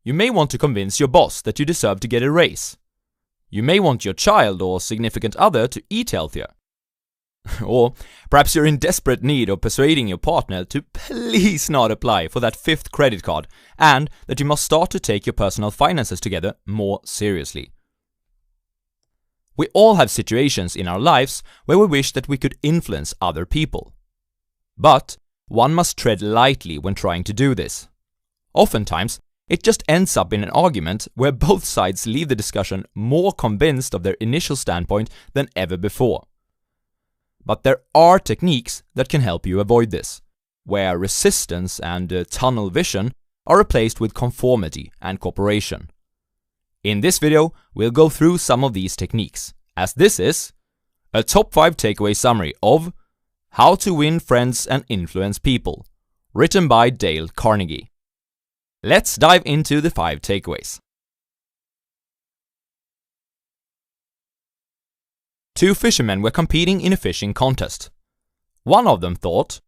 You may want to convince your boss that you deserve to get a raise. You may want your child or significant other to eat healthier. Or perhaps you're in desperate need of persuading your partner to please not apply for that 5th credit card and that you must start to take your personal finances together more seriously. We all have situations in our lives where we wish that we could influence other people. But one must tread lightly when trying to do this. Oftentimes, it just ends up in an argument where both sides leave the discussion more convinced of their initial standpoint than ever before. But there are techniques that can help you avoid this, where resistance and tunnel vision are replaced with conformity and cooperation. In this video, we'll go through some of these techniques, as this is a top 5 takeaway summary of How to Win Friends and Influence People, written by Dale Carnegie. Let's dive into the 5 takeaways. 2 fishermen were competing in a fishing contest. One of them thought,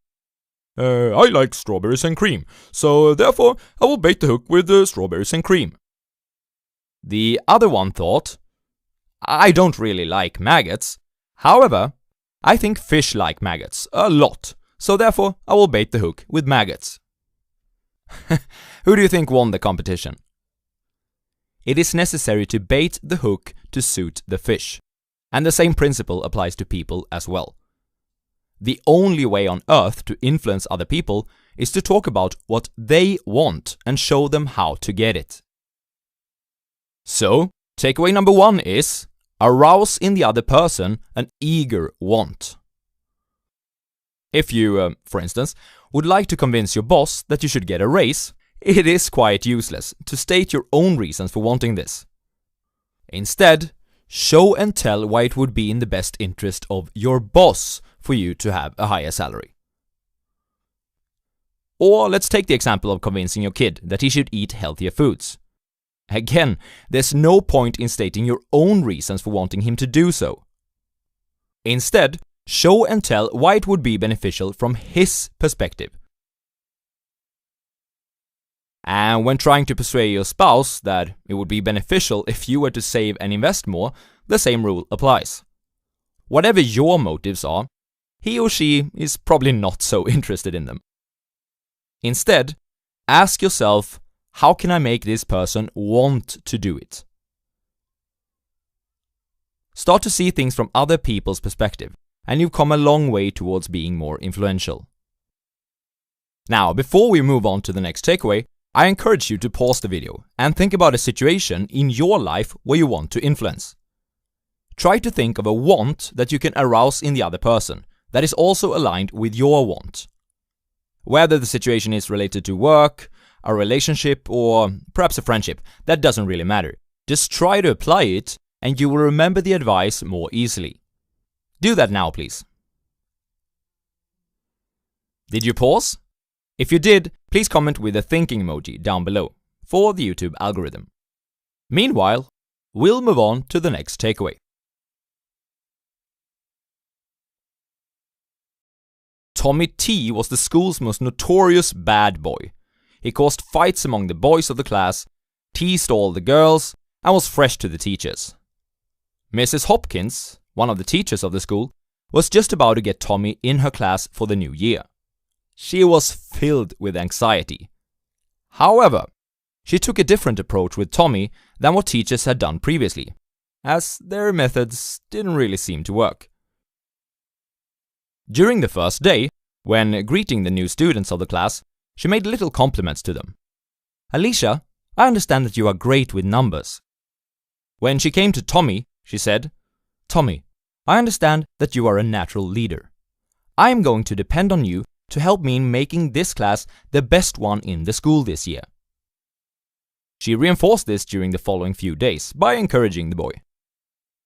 I like strawberries and cream, so therefore I will bait the hook with strawberries and cream. The other one thought, I don't really like maggots. However, I think fish like maggots a lot, so therefore I will bait the hook with maggots. Who do you think won the competition? It is necessary to bait the hook to suit the fish, and the same principle applies to people as well. The only way on earth to influence other people is to talk about what they want and show them how to get it. So, takeaway number 1 is arouse in the other person an eager want. If you, for instance, would like to convince your boss that you should get a raise, it is quite useless to state your own reasons for wanting this. Instead, show and tell why it would be in the best interest of your boss for you to have a higher salary. Or let's take the example of convincing your kid that he should eat healthier foods. Again, there's no point in stating your own reasons for wanting him to do so. Instead, show and tell why it would be beneficial from his perspective. And when trying to persuade your spouse that it would be beneficial if you were to save and invest more, the same rule applies. Whatever your motives are, he or she is probably not so interested in them. Instead, ask yourself, how can I make this person want to do it? Start to see things from other people's perspective, and you've come a long way towards being more influential. Now, before we move on to the next takeaway, I encourage you to pause the video and think about a situation in your life where you want to influence. Try to think of a want that you can arouse in the other person that is also aligned with your want. Whether the situation is related to work, a relationship, or perhaps a friendship, that doesn't really matter. Just try to apply it and you will remember the advice more easily. Do that now, please. Did you pause? If you did, please comment with a thinking emoji down below for the YouTube algorithm. Meanwhile, we'll move on to the next takeaway. Tommy T was the school's most notorious bad boy. He caused fights among the boys of the class, teased all the girls, and was fresh to the teachers. Mrs. Hopkins, one of the teachers of the school, was just about to get Tommy in her class for the new year. She was filled with anxiety. However, she took a different approach with Tommy than what teachers had done previously, as their methods didn't really seem to work. During the first day, when greeting the new students of the class, she made little compliments to them. Alicia, I understand that you are great with numbers. When she came to Tommy, she said, Tommy, I understand that you are a natural leader. I am going to depend on you to help me in making this class the best one in the school this year. She reinforced this during the following few days by encouraging the boy.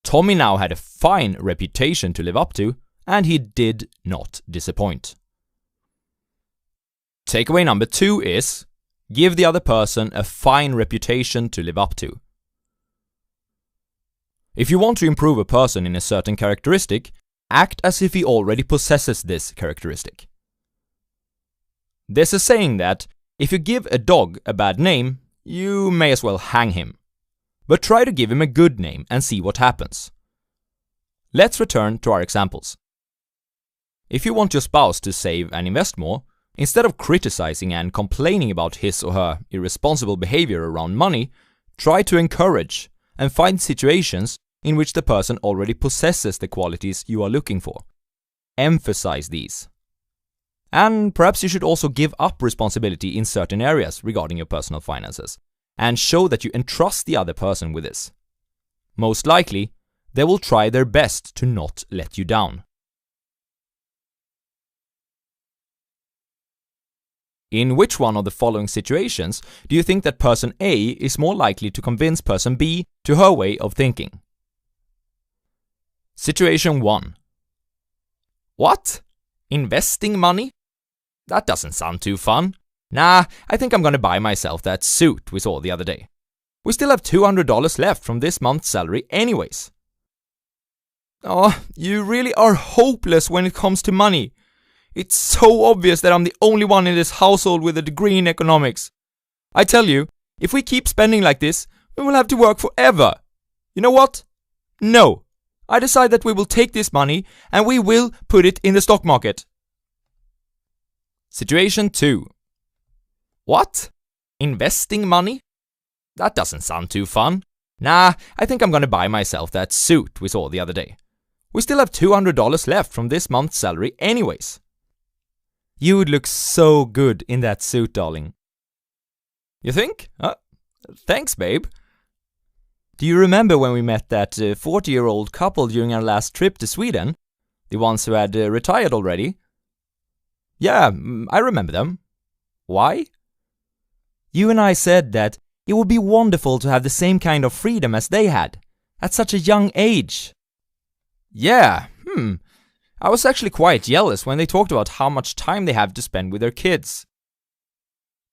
Tommy now had a fine reputation to live up to, and he did not disappoint. Takeaway number 2 is, give the other person a fine reputation to live up to. If you want to improve a person in a certain characteristic, act as if he already possesses this characteristic. There's a saying that if you give a dog a bad name, you may as well hang him. But try to give him a good name and see what happens. Let's return to our examples. If you want your spouse to save and invest more, instead of criticizing and complaining about his or her irresponsible behavior around money, try to encourage and find situations in which the person already possesses the qualities you are looking for. Emphasize these. And perhaps you should also give up responsibility in certain areas regarding your personal finances, and show that you entrust the other person with this. Most likely, they will try their best to not let you down. In which one of the following situations do you think that person A is more likely to convince person B to her way of thinking? Situation 1. What? Investing money? That doesn't sound too fun. Nah, I think I'm gonna buy myself that suit we saw the other day. We still have $200 left from this month's salary anyways. Oh, you really are hopeless when it comes to money. It's so obvious that I'm the only one in this household with a degree in economics. I tell you, if we keep spending like this, we will have to work forever. You know what? No. I decide that we will take this money and we will put it in the stock market. Situation 2. What? Investing money? That doesn't sound too fun. Nah, I think I'm gonna buy myself that suit we saw the other day. We still have $200 left from this month's salary anyways. You would look so good in that suit, darling. You think? Thanks, babe. Do you remember when we met that 40-year-old couple during our last trip to Sweden? The ones who had retired already? Yeah, I remember them. Why? You and I said that it would be wonderful to have the same kind of freedom as they had, at such a young age. Yeah, I was actually quite jealous when they talked about how much time they have to spend with their kids.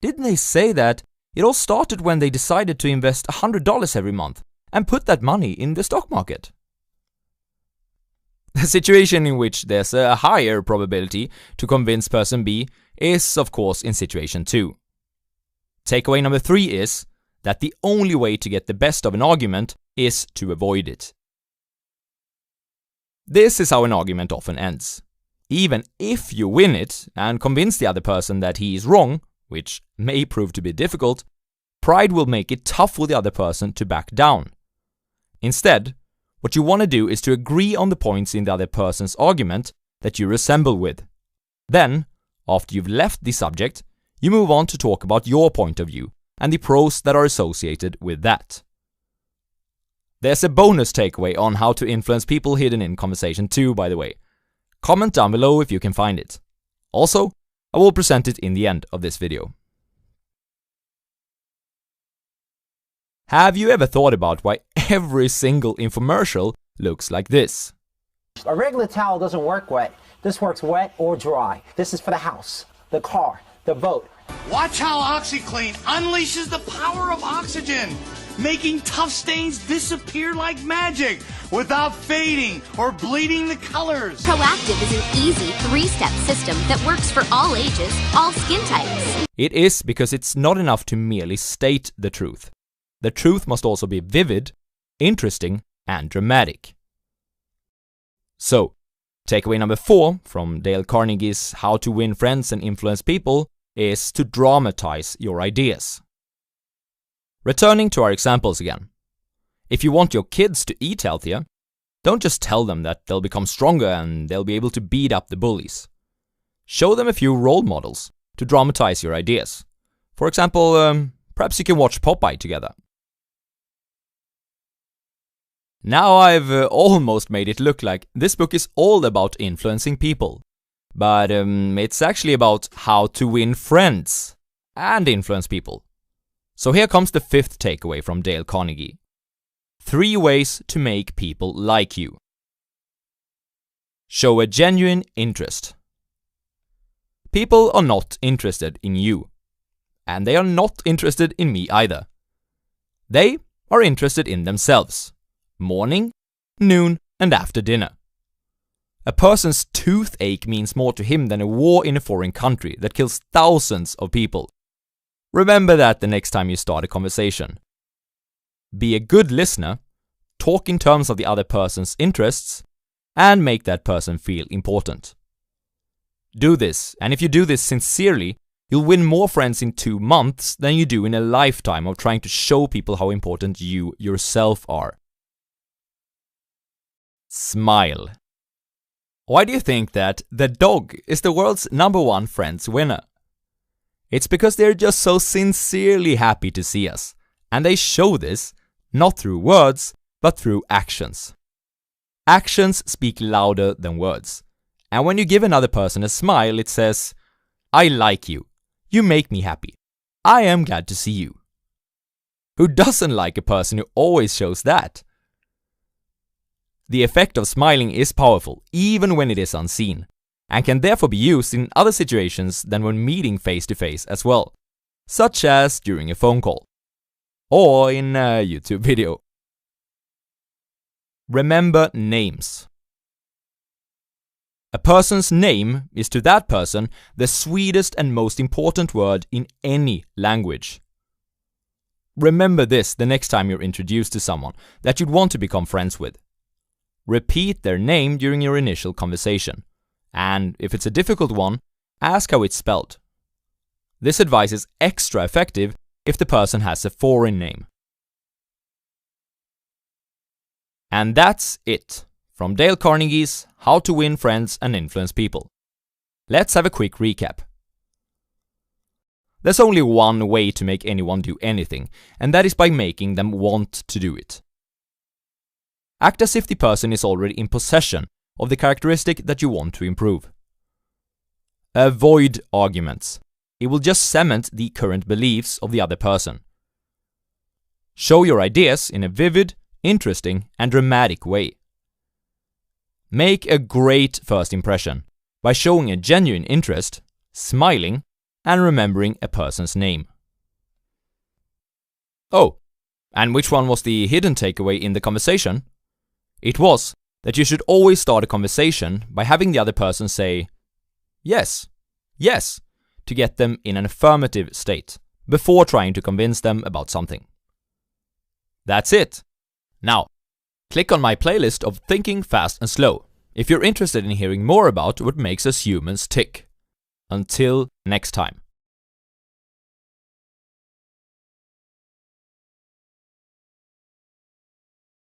Didn't they say that it all started when they decided to invest $100 every month and put that money in the stock market? The situation in which there's a higher probability to convince person B is, of course, in situation 2. Takeaway number 3 is that the only way to get the best of an argument is to avoid it. This is how an argument often ends. Even if you win it and convince the other person that he is wrong, which may prove to be difficult, pride will make it tough for the other person to back down. Instead, what you want to do is to agree on the points in the other person's argument that you resemble with. Then, after you've left the subject, you move on to talk about your point of view and the pros that are associated with that. There's a bonus takeaway on how to influence people hidden in conversation 2, by the way. Comment down below if you can find it. Also, I will present it in the end of this video. Have you ever thought about why every single infomercial looks like this? A regular towel doesn't work wet. This works wet or dry. This is for the house, the car, the boat. Watch how OxyClean unleashes the power of oxygen, making tough stains disappear like magic without fading or bleeding the colors. Proactive is an easy 3-step system that works for all ages, all skin types. It is because it's not enough to merely state the truth. The truth must also be vivid, interesting, and dramatic. So, takeaway number 4 from Dale Carnegie's How to Win Friends and Influence People is to dramatize your ideas. Returning to our examples again. If you want your kids to eat healthier, don't just tell them that they'll become stronger and they'll be able to beat up the bullies. Show them a few role models to dramatize your ideas. For example, perhaps you can watch Popeye together. Now I've almost made it look like this book is all about influencing people. But it's actually about how to win friends and influence people. So here comes the 5th takeaway from Dale Carnegie. 3 ways to make people like you. Show a genuine interest. People are not interested in you. And they are not interested in me either. They are interested in themselves. Morning, noon, and after dinner. A person's toothache means more to him than a war in a foreign country that kills thousands of people. Remember that the next time you start a conversation. Be a good listener, talk in terms of the other person's interests, and make that person feel important. Do this, and if you do this sincerely, you'll win more friends in 2 months than you do in a lifetime of trying to show people how important you yourself are. Smile. Why do you think that the dog is the world's #1 Friends winner? It's because they're just so sincerely happy to see us, and they show this not through words, but through actions. Actions speak louder than words, and when you give another person a smile, it says, "I like you. You make me happy. I am glad to see you." Who doesn't like a person who always shows that? The effect of smiling is powerful, even when it is unseen, and can therefore be used in other situations than when meeting face to face as well, such as during a phone call, or in a YouTube video. Remember names. A person's name is to that person the sweetest and most important word in any language. Remember this the next time you're introduced to someone that you'd want to become friends with. Repeat their name during your initial conversation, and if it's a difficult one, ask how it's spelled. This advice is extra effective if the person has a foreign name. And that's it from Dale Carnegie's How to Win Friends and Influence People. Let's have a quick recap. There's only one way to make anyone do anything, and that is by making them want to do it. Act as if the person is already in possession of the characteristic that you want to improve. Avoid arguments. It will just cement the current beliefs of the other person. Show your ideas in a vivid, interesting, and dramatic way. Make a great first impression by showing a genuine interest, smiling, and remembering a person's name. Oh, and which one was the hidden takeaway in the conversation? It was that you should always start a conversation by having the other person say, "Yes, yes," to get them in an affirmative state, before trying to convince them about something. That's it. Now, click on my playlist of Thinking Fast and Slow if you're interested in hearing more about what makes us humans tick. Until next time.